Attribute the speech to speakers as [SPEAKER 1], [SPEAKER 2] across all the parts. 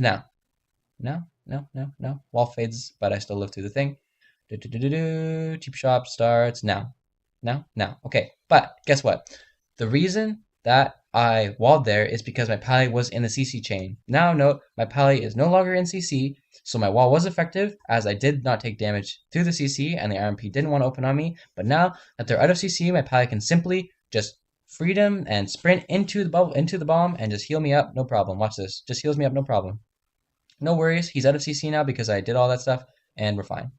[SPEAKER 1] now. No, no, no, no. Wall fades, but I still live through the thing. Cheap shop starts now. Now. Okay, but guess what? The reason that I walled there is because my pally was in the CC chain. Now note, my pally is no longer in CC, so my wall was effective as I did not take damage through the CC and the RMP didn't want to open on me. But now that they're out of CC, my pally can simply just freedom and sprint into the bubble, into the bomb, and just heal me up, no problem. Watch this, just heals me up, no problem. No worries, he's out of CC now because I did all that stuff, and we're fine.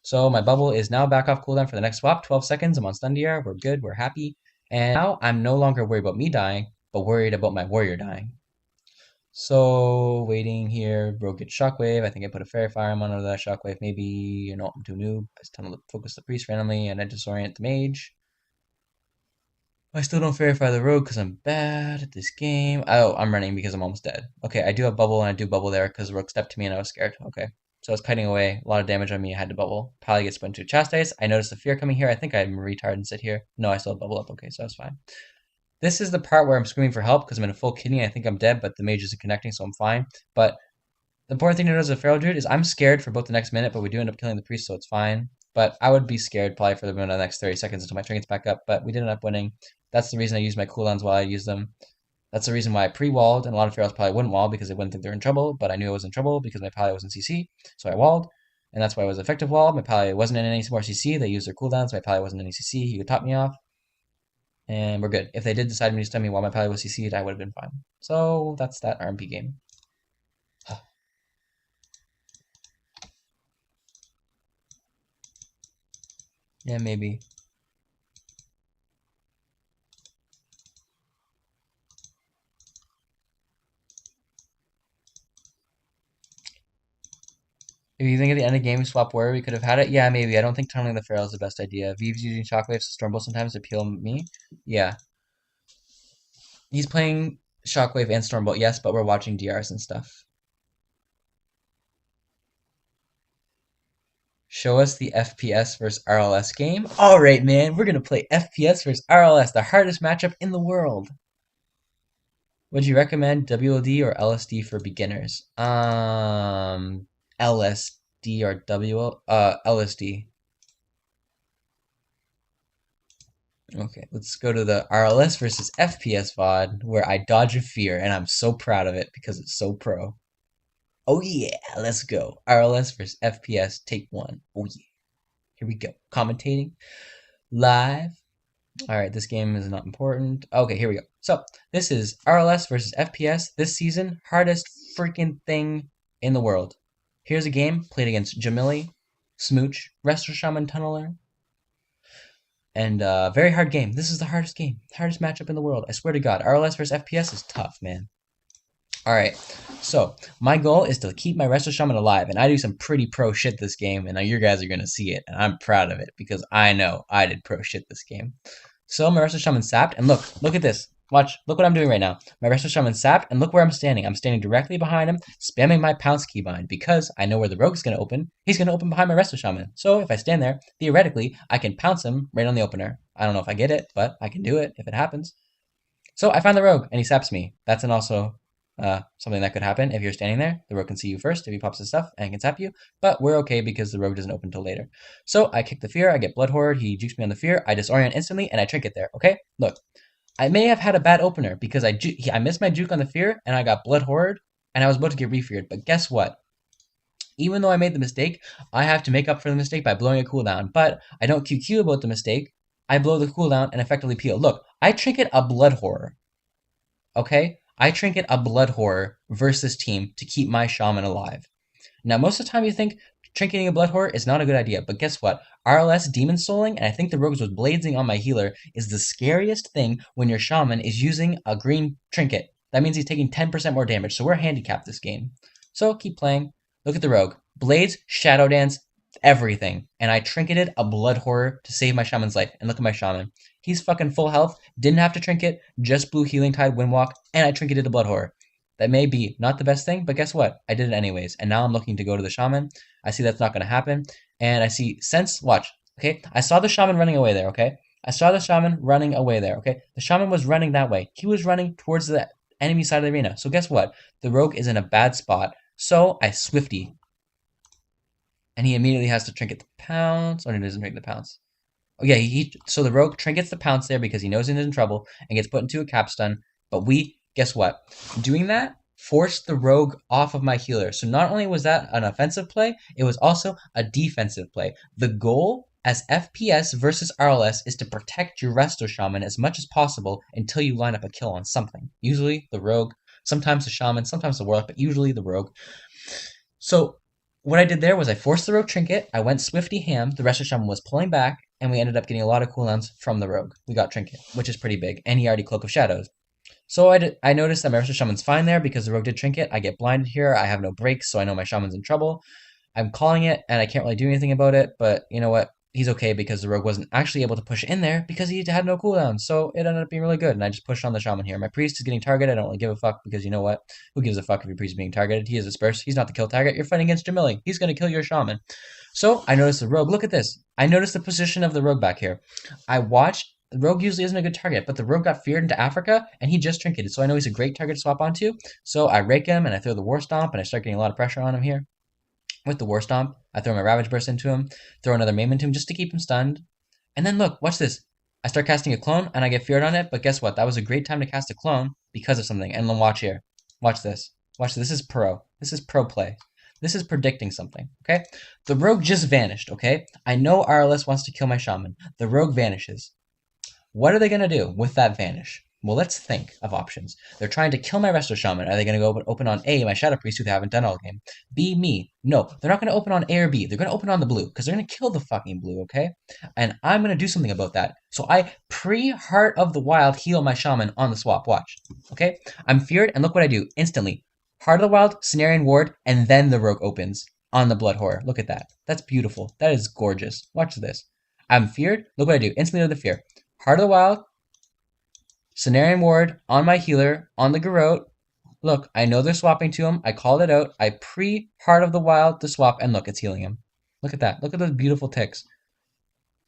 [SPEAKER 1] So my bubble is now back off cooldown for the next swap, 12 seconds, I'm on stun DR, we're good, we're happy. And now I'm no longer worried about me dying, but worried about my warrior dying. So waiting here, bro gets shockwave, I think I put a fairy fire on under that shockwave, maybe, you know, I'm too noob. I just tend to focus the priest randomly and I disorient the mage. I still don't verify the rogue because I'm bad at this game. Oh, I'm running because I'm almost dead. Okay, I do have bubble and I do bubble there because the rogue stepped to me and I was scared. Okay, so I was kiting away. A lot of damage on me. I had to bubble. Pally gets put into chastise. I noticed the fear coming here. I think I'm retard and sit here. No, I still have bubble up. Okay, so that's fine. This is the part where I'm screaming for help because I'm in a full kidney. I think I'm dead, but the mage isn't connecting, so I'm fine. But the important thing to know as a feral druid is I'm scared for both the next minute, but we do end up killing the priest, so it's fine. But I would be scared probably for the next 30 seconds until my train gets back up, but we did end up winning. That's the reason I use my cooldowns while I use them. That's the reason why I pre-walled, and a lot of ferals probably wouldn't wall because they wouldn't think they're in trouble, but I knew I was in trouble because my pally was in CC, so I walled, and that's why I was effective walled. My pally wasn't in any more CC, they used their cooldowns, my pally wasn't in any CC, he could top me off, and we're good. If they did decide to stun me while my pally was CC'd, I would have been fine. So that's that RMP game. Yeah, maybe. If you think at the end of the game we swap where we could have had it, yeah, maybe. I don't think tunneling the Pharaoh is the best idea. Vive's using shockwaves to Stormbolt sometimes to peel me. Yeah. He's playing Shockwave and Stormbolt, yes, but we're watching DRs and stuff. Show us the FPS versus RLS game. Alright, man, we're gonna play FPS versus RLS, the hardest matchup in the world. Would you recommend WLD or LSD for beginners? LSD or LSD. Okay, let's go to the RLS versus FPS VOD, where I dodge a fear, and I'm so proud of it because it's so pro. Oh yeah, let's go. RLS versus FPS, take one. Oh yeah. Here we go. Commentating live. Alright, this game is not important. Okay, here we go. So, this is RLS versus FPS this season. Hardest freaking thing in the world. Here's a game played against Jamili, Smooch, Resto Shaman Tunneler, and very hard game. This is the hardest game. Hardest matchup in the world. I swear to God, RLS versus FPS is tough, man. Alright, so my goal is to keep my Resto Shaman alive, and I do some pretty pro shit this game, and now you guys are going to see it, and I'm proud of it, because I know I did pro shit this game. So my Resto Shaman sapped, and look at this. Watch, look what I'm doing right now. My Resto Shaman sapped, and look where I'm standing. I'm standing directly behind him, spamming my pounce keybind, because I know where the rogue's going to open. He's going to open behind my Resto Shaman. So if I stand there, theoretically, I can pounce him right on the opener. I don't know if I get it, but I can do it if it happens. So I find the rogue, and he saps me. That's also something that could happen if you're standing there. The rogue can see you first if he pops his stuff and can zap you, but we're okay because the rogue doesn't open until later. So I kick the fear, I get blood horde, he jukes me on the fear, I disorient instantly, and I trinket there, okay? Look, I may have had a bad opener because I missed my juke on the fear, and I got blood horde, and I was about to get refeared, but guess what? Even though I made the mistake, I have to make up for the mistake by blowing a cooldown, but I don't QQ about the mistake, I blow the cooldown and effectively peel. Look, I trinket a blood horror, okay? I trinket a blood horror versus this team to keep my shaman alive. Now, most of the time you think trinketing a blood horror is not a good idea, but guess what? RLS demon souling, and I think the rogues was bladesing on my healer, is the scariest thing when your shaman is using a green trinket. That means he's taking 10% more damage, so we're handicapped this game. So keep playing. Look at the rogue. Blades, shadow dance, everything. And I trinketed a blood horror to save my shaman's life. And look at my shaman. He's fucking full health, didn't have to trinket, just blew Healing Tide, Windwalk, and I trinketed a blood horror. That may be not the best thing, but guess what? I did it anyways. And now I'm looking to go to the shaman. I see that's not going to happen. And I see sense, watch, okay? I saw the shaman running away there, okay? I saw the shaman running away there, okay? The shaman was running that way. He was running towards the enemy side of the arena. So guess what? The rogue is in a bad spot. So I Swifty. And he immediately has to trinket the pounce. Oh, no, he doesn't trinket the pounce. Oh yeah, so the rogue trinkets the pounce there because he knows he's in trouble and gets put into a cap stun. But guess what? Doing that forced the rogue off of my healer. So not only was that an offensive play, it was also a defensive play. The goal as FPS versus RLS is to protect your Resto Shaman as much as possible until you line up a kill on something. Usually the rogue, sometimes the Shaman, sometimes the Warlock, but usually the rogue. So what I did there was I forced the rogue trinket, I went Swifty ham, the Resto Shaman was pulling back, and we ended up getting a lot of cooldowns from the rogue. We got trinket, which is pretty big, and he already Cloak of Shadows. So I noticed that my Resto Shaman's fine there because the rogue did trinket. I get blinded here, I have no breaks, so I know my Shaman's in trouble. I'm calling it, and I can't really do anything about it, but you know what? He's okay because the rogue wasn't actually able to push in there because he had no cooldown, so it ended up being really good, and I just pushed on the Shaman here. My priest is getting targeted, I don't really give a fuck because you know what? Who gives a fuck if your priest is being targeted? He is a dispersed, he's not the kill target, you're fighting against Jamili, he's gonna kill your Shaman. So I noticed the rogue, look at this. I noticed the position of the rogue back here. I watched, the rogue usually isn't a good target, but the rogue got feared into Africa, and he just trinketed, so I know he's a great target to swap onto. So I rake him, and I throw the War Stomp, and I start getting a lot of pressure on him here. With the War Stomp, I throw my Ravage Burst into him, throw another Maim into him just to keep him stunned. And then look, watch this. I start casting a clone, and I get feared on it, but guess what? That was a great time to cast a clone because of something. And then watch here. Watch this. Watch this. This is pro. This is pro play. This is predicting something, okay? The rogue just vanished, okay? I know RLS wants to kill my Shaman. The rogue vanishes. What are they going to do with that vanish? Well, let's think of options. They're trying to kill my Resto Shaman. Are they going to go open on A, my Shadow Priest, who they haven't done all game? B, me. No, they're not going to open on A or B. They're going to open on the blue, because they're going to kill the fucking blue, okay? And I'm going to do something about that. So I pre-Heart of the Wild heal my Shaman on the swap. Watch, okay? I'm feared, and look what I do. Instantly. Heart of the Wild, Cenarian Ward, and then the rogue opens on the Blood Horror. Look at that. That's beautiful. That is gorgeous. Watch this. I'm feared. Look what I do. Instantly to the fear. Heart of the Wild, Cenarian Ward on my healer, on the Garrote. Look, I know they're swapping to him. I called it out. I pre-Heart of the Wild to swap, and look, it's healing him. Look at that. Look at those beautiful ticks.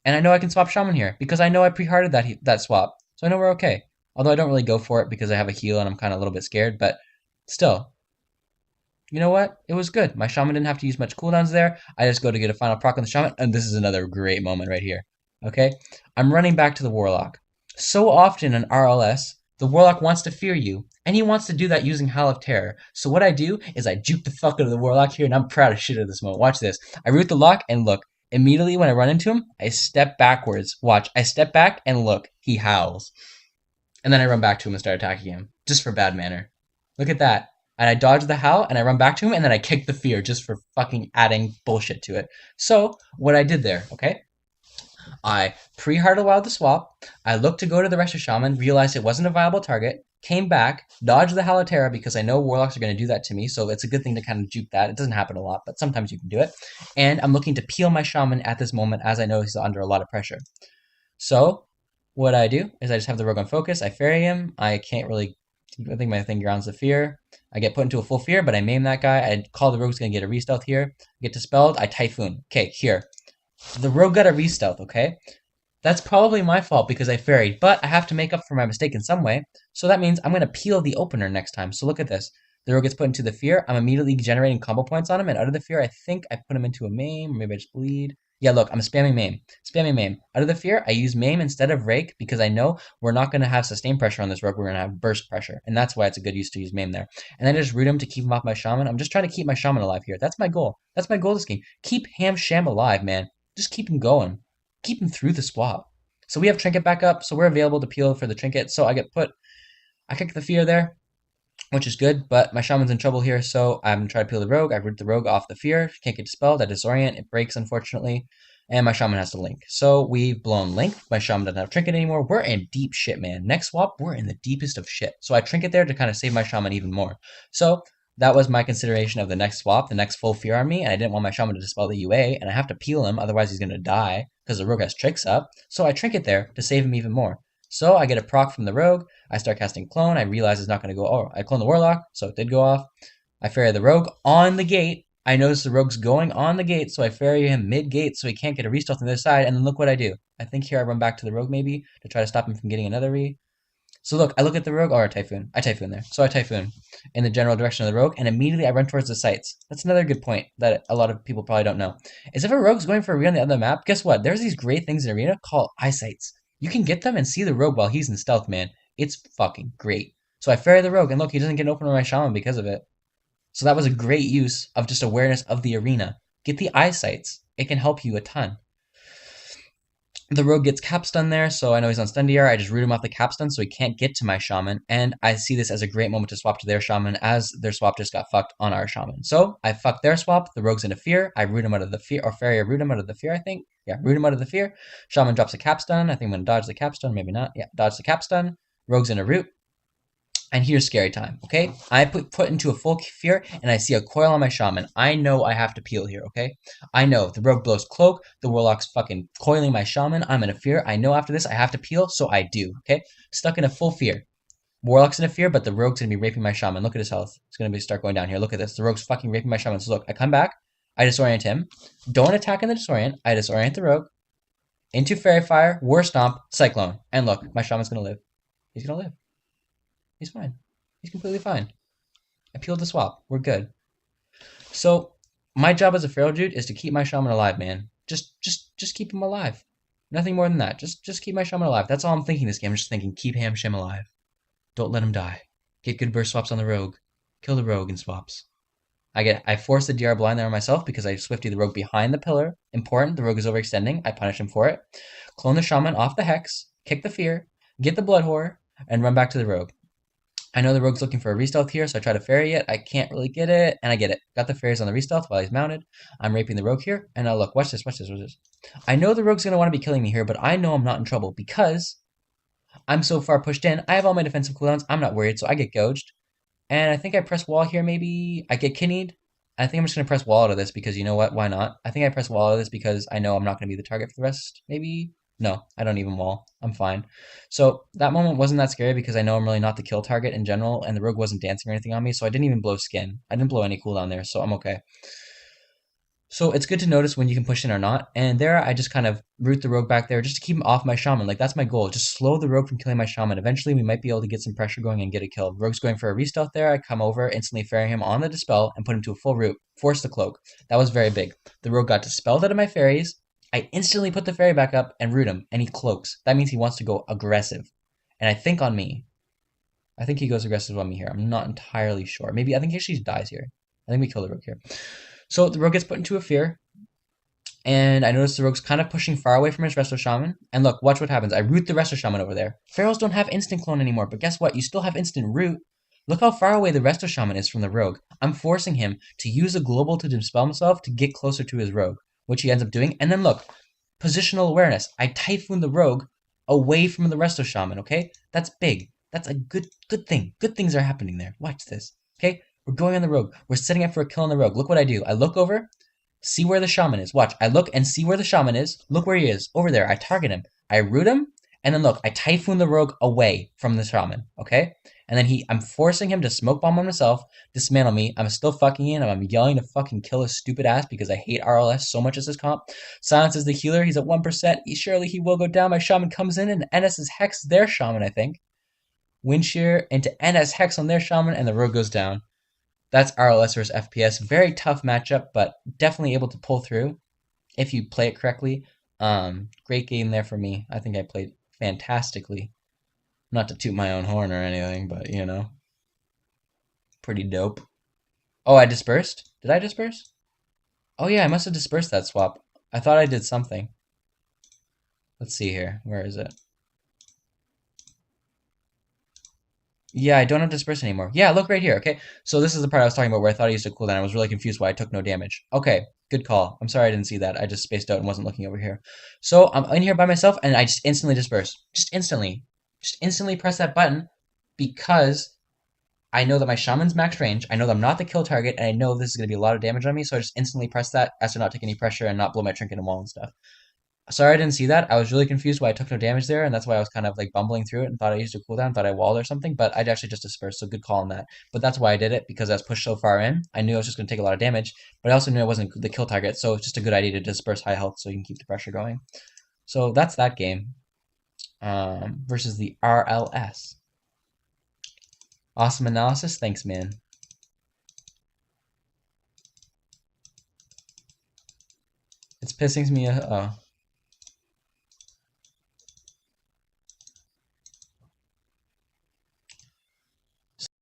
[SPEAKER 1] And I know I can swap Shaman here, because I know I pre-hearted that swap. So I know we're okay. Although I don't really go for it because I have a heal and I'm kind of a little bit scared, but still. You know what? It was good. My Shaman didn't have to use much cooldowns there. I just go to get a final proc on the Shaman, and this is another great moment right here. Okay? I'm running back to the Warlock. So often in RLS, the Warlock wants to fear you, and he wants to do that using Howl of Terror. So what I do is I juke the fuck out of the Warlock here, and I'm proud of shit at this moment. Watch this. I root the lock, and look. Immediately when I run into him, I step backwards. Watch. I step back, and look. He howls. And then I run back to him and start attacking him. Just for bad manner. Look at that. And I dodge the howl, and I run back to him, and then I kick the fear just for fucking adding bullshit to it. So, what I did there, okay? I pre-Heart of the Wild to swap. I looked to go to the Resto Shaman, realized it wasn't a viable target, came back, dodged the Howl of Terror because I know Warlocks are going to do that to me, so it's a good thing to kind of juke that. It doesn't happen a lot, but sometimes you can do it. And I'm looking to peel my Shaman at this moment as I know he's under a lot of pressure. So, what I do is I just have the rogue on focus, I fairy him, I can't really, I think my thing grounds the fear. I get put into a full fear, but I maim that guy, I call the rogue's going to get a re-stealth here, get dispelled, I Typhoon. Okay, here. The rogue got a re-stealth, okay? That's probably my fault because I ferried, but I have to make up for my mistake in some way. So that means I'm going to peel the opener next time. So look at this. The rogue gets put into the fear. I'm immediately generating combo points on him, and out of the fear, I think I put him into a maim, or maybe I just bleed. Yeah, look, I'm spamming maim. Spamming maim. Out of the fear, I use maim instead of rake because I know we're not going to have sustained pressure on this rogue. We're going to have burst pressure, and that's why it's a good use to use maim there. And then I just root him to keep him off my shaman. I'm just trying to keep my shaman alive here. That's my goal. That's my goal this game. Keep Ham Sham alive, man. Just keep him going. Keep him through the swap. So we have Trinket back up, so we're available to peel for the Trinket. So I kick the fear there, which is good, but my Shaman's in trouble here, so I'm trying to peel the Rogue. I root the Rogue off the fear. Can't get dispelled. I disorient. It breaks, unfortunately. And my Shaman has to link. So we've blown link. My Shaman doesn't have Trinket anymore. We're in deep shit, man. Next swap, we're in the deepest of shit. So I Trinket there to kind of save my Shaman even more. So that was my consideration of the next swap, the next full fear on me, and I didn't want my Shaman to dispel the UA, and I have to peel him, otherwise he's going to die, because the Rogue has tricks up, so I Trinket there to save him even more. So I get a proc from the Rogue, I start casting Clone, I realize it's not going to go, oh, I clone the Warlock, so it did go off. I ferry the Rogue on the gate, I notice the Rogue's going on the gate, so I ferry him mid-gate so he can't get a re-stealth on the other side, and then look what I do. I think here I run back to the Rogue maybe, to try to stop him from getting another re. So look, I look at the rogue, or a typhoon. I typhoon there. So I typhoon in the general direction of the rogue, and immediately I run towards the sites. That's another good point that a lot of people probably don't know. Is if a rogue's going for a arena on the other map, guess what? There's these great things in arena called eyesights. You can get them and see the rogue while he's in stealth, man. It's fucking great. So I ferry the rogue, and look, he doesn't get an open on my shaman because of it. So that was a great use of just awareness of the arena. Get the eyesights. It can help you a ton. The rogue gets capstun there, so I know he's on stun DR. I just root him off the capstun so he can't get to my shaman, and I see this as a great moment to swap to their shaman as their swap just got fucked on our shaman. So I fuck their swap, the rogue's into fear, I root him out of the fear, or fairy, I root him out of the fear, I think. Yeah, root him out of the fear. Shaman drops a capstun, I think I'm gonna dodge the capstun, maybe not. Yeah, dodge the capstun. Rogue's in a root. And here's scary time, okay? I put into a full fear, and I see a coil on my shaman. I know I have to peel here, okay? I know. The rogue blows cloak, the warlock's fucking coiling my shaman, I'm in a fear. I know after this I have to peel, so I do, okay? Stuck in a full fear. Warlock's in a fear, but the rogue's gonna be raping my shaman. Look at his health. It's gonna start going down here. Look at this. The rogue's fucking raping my shaman. So look, I come back, I disorient him. Don't attack in the disorient. I disorient the rogue. Into fairy fire, war stomp, cyclone. And look, my shaman's gonna live. He's gonna live. He's fine. He's completely fine. I peeled the swap. We're good. So my job as a feral dude is to keep my shaman alive, man. Just keep him alive. Nothing more than that. Just keep my shaman alive. That's all I'm thinking this game. I'm just thinking, keep Shim alive. Don't let him die. Get good burst swaps on the rogue. Kill the rogue in swaps. I force the DR blind there on myself because I swifty the rogue behind the pillar. Important, the rogue is overextending. I punish him for it. Clone the shaman off the hex. Kick the fear. Get the blood whore. And run back to the rogue. I know the rogue's looking for a re-stealth here, so I try to ferry it. I can't really get it, and I get it. Got the fairies on the re-stealth while he's mounted. I'm raping the rogue here, and now look, watch this, watch this, watch this. I know the rogue's going to want to be killing me here, but I know I'm not in trouble because I'm so far pushed in. I have all my defensive cooldowns. I'm not worried, so I get gouged. And I think I press wall here, maybe. I get kidneyed. I think I'm just going to press wall out of this because you know what? Why not? I think I press wall out of this because I know I'm not going to be the target for the rest, maybe. No, I don't even wall. I'm fine. So that moment wasn't that scary because I know I'm really not the kill target in general, and the rogue wasn't dancing or anything on me, so I didn't even blow skin. I didn't blow any cooldown there, so I'm okay. So it's good to notice when you can push in or not, and there I just kind of root the rogue back there just to keep him off my shaman. Like, that's my goal. Just slow the rogue from killing my shaman. Eventually, we might be able to get some pressure going and get a kill. Rogue's going for a re-stealth there. I come over, instantly ferry him on the dispel, and put him to a full root. Force the cloak. That was very big. The rogue got dispelled out of my fairies. I instantly put the fairy back up and root him, and he cloaks. That means he wants to go aggressive. And I think on me. I think he goes aggressive on me here. I'm not entirely sure. Maybe, I think he actually dies here. I think we kill the rogue here. So the rogue gets put into a fear. And I notice the rogue's kind of pushing far away from his Resto Shaman. And look, watch what happens. I root the Resto Shaman over there. Pharaohs don't have instant clone anymore, but guess what? You still have instant root. Look how far away the Resto Shaman is from the rogue. I'm forcing him to use a global to dispel himself to get closer to his rogue, which he ends up doing. And then look, positional awareness. I typhoon the rogue away from the Resto Shaman, okay? That's big. That's a good thing. Good things are happening there. Watch this, okay? We're going on the rogue. We're setting up for a kill on the rogue. Look what I do. I look over, see where the shaman is. Watch. I look and see where the shaman is. Look where he is. Over there. I target him. I root him. And then look, I typhoon the rogue away from the shaman. Okay? And then I'm forcing him to smoke bomb on himself, dismantle me. I'm still fucking in. I'm yelling to fucking kill his stupid ass because I hate RLS so much as this comp. Silence is the healer. He's at 1%. Surely he will go down. My shaman comes in and NS is hex their shaman, I think. Wind shear into NS hex on their shaman and the rogue goes down. That's RLS versus FPS. Very tough matchup, but definitely able to pull through if you play it correctly. Great game there for me. I think I played fantastically. Not to toot my own horn or anything, but you know, pretty dope. Oh, I dispersed? Did I disperse? Oh yeah, I must have dispersed that swap. I thought I did something. Let's see here. Where is it? Yeah, I don't have disperse anymore. Yeah, look right here, okay? So this is the part I was talking about where I thought I used a cooldown. I was really confused why I took no damage. Okay, good call. I'm sorry I didn't see that. I just spaced out and wasn't looking over here. So I'm in here by myself and I just instantly disperse. Just instantly. Just instantly press that button because I know that my shaman's max range. I know that I'm not the kill target and I know this is going to be a lot of damage on me. So I just instantly press that as to not take any pressure and not blow my trinket and wall and stuff. Sorry I didn't see that. I was really confused why I took no damage there, and that's why I was kind of like bumbling through it and thought I used a cooldown, thought I walled or something, but I'd actually just dispersed, so good call on that. But that's why I did it, because I was pushed so far in. I knew I was just going to take a lot of damage, but I also knew I wasn't the kill target, so it's just a good idea to disperse high health so you can keep the pressure going. So that's that game versus the RLS. Awesome analysis. Thanks, man. It's pissing me. Oh.